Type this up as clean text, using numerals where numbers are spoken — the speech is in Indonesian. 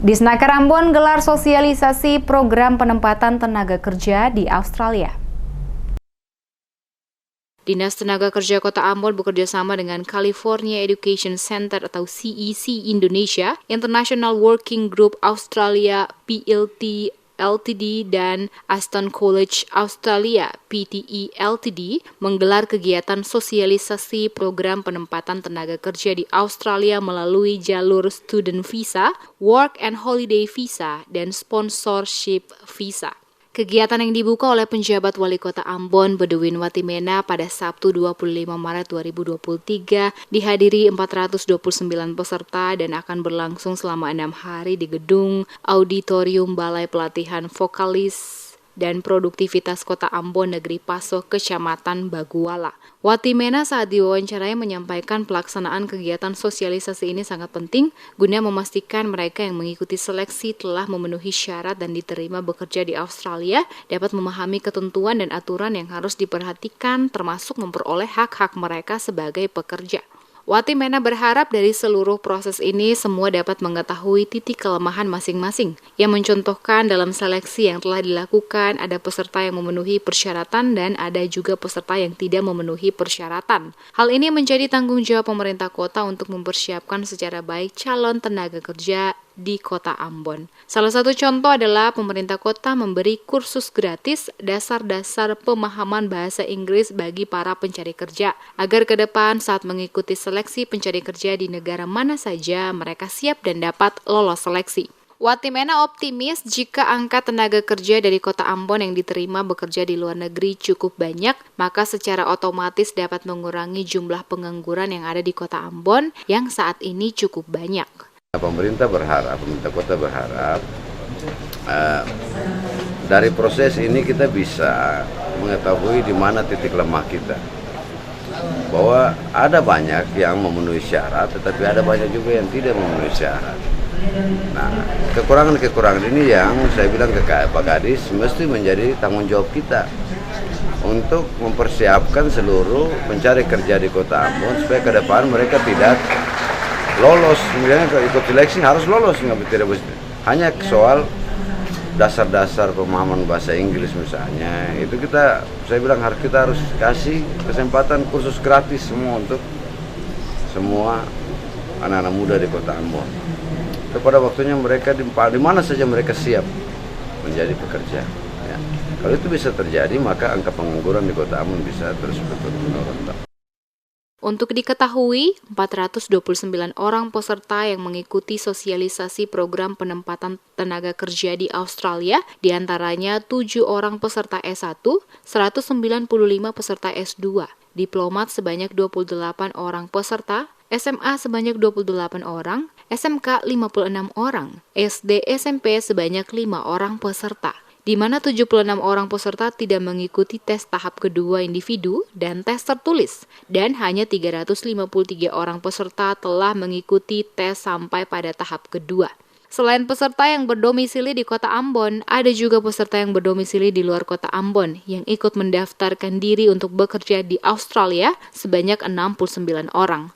Disnaker Ambon gelar sosialisasi program penempatan tenaga kerja di Australia. Dinas Tenaga Kerja Kota Ambon bekerjasama dengan California Education Center atau CEC Indonesia, International Working Group Australia PLT Ltd dan Aston College Australia PTE Ltd menggelar kegiatan sosialisasi program penempatan tenaga kerja di Australia melalui jalur student visa, work and holiday visa, dan sponsorship visa. Kegiatan yang dibuka oleh penjabat Wali Kota Ambon, Bedouin Watimena pada Sabtu 25 Maret 2023 dihadiri 429 peserta dan akan berlangsung selama 6 hari di gedung Auditorium Balai Pelatihan Vokalis dan Produktivitas Kota Ambon Negeri Paso, Kecamatan Baguala. Watimena saat diwawancarai menyampaikan pelaksanaan kegiatan sosialisasi ini sangat penting guna memastikan mereka yang mengikuti seleksi telah memenuhi syarat dan diterima bekerja di Australia dapat memahami ketentuan dan aturan yang harus diperhatikan termasuk memperoleh hak-hak mereka sebagai pekerja. Watimena berharap dari seluruh proses ini semua dapat mengetahui titik kelemahan masing-masing. Yang mencontohkan dalam seleksi yang telah dilakukan ada peserta yang memenuhi persyaratan dan ada juga peserta yang tidak memenuhi persyaratan. Hal ini menjadi tanggung jawab pemerintah kota untuk mempersiapkan secara baik calon tenaga kerja di Kota Ambon. Salah satu contoh adalah pemerintah kota memberi kursus gratis dasar-dasar pemahaman bahasa Inggris bagi para pencari kerja, agar ke depan saat mengikuti seleksi pencari kerja di negara mana saja mereka siap dan dapat lolos seleksi. Watimena optimis jika angka tenaga kerja dari Kota Ambon yang diterima bekerja di luar negeri cukup banyak, maka secara otomatis dapat mengurangi jumlah pengangguran yang ada di Kota Ambon yang saat ini cukup banyak. Pemerintah kota berharap dari proses ini kita bisa mengetahui di mana titik lemah kita. Bahwa ada banyak yang memenuhi syarat, tetapi ada banyak juga yang tidak memenuhi syarat. Nah, kekurangan-kekurangan ini yang saya bilang ke Pak Kadis mesti menjadi tanggung jawab kita untuk mempersiapkan seluruh pencari kerja di Kota Ambon supaya ke depan mereka tidak lolos, misalnya kalau ikut seleksi harus lolos, tidak bisa. Hanya soal dasar-dasar pemahaman bahasa Inggris misalnya, itu saya bilang kita harus kasih kesempatan kursus gratis semua untuk semua anak-anak muda di Kota Ambon. Pada waktunya mereka di mana saja mereka siap menjadi pekerja. Ya. Kalau itu bisa terjadi, maka angka pengangguran di Kota Ambon bisa terus menurun. Untuk diketahui, 429 orang peserta yang mengikuti sosialisasi program penempatan tenaga kerja di Australia, diantaranya 7 orang peserta S1, 195 peserta S2, diplomat sebanyak 28 orang peserta, SMA sebanyak 28 orang, SMK 56 orang, SD SMP sebanyak 5 orang peserta, di mana 76 orang peserta tidak mengikuti tes tahap kedua individu dan tes tertulis, dan hanya 353 orang peserta telah mengikuti tes sampai pada tahap kedua. Selain peserta yang berdomisili di Kota Ambon, ada juga peserta yang berdomisili di luar Kota Ambon yang ikut mendaftarkan diri untuk bekerja di Australia sebanyak 69 orang.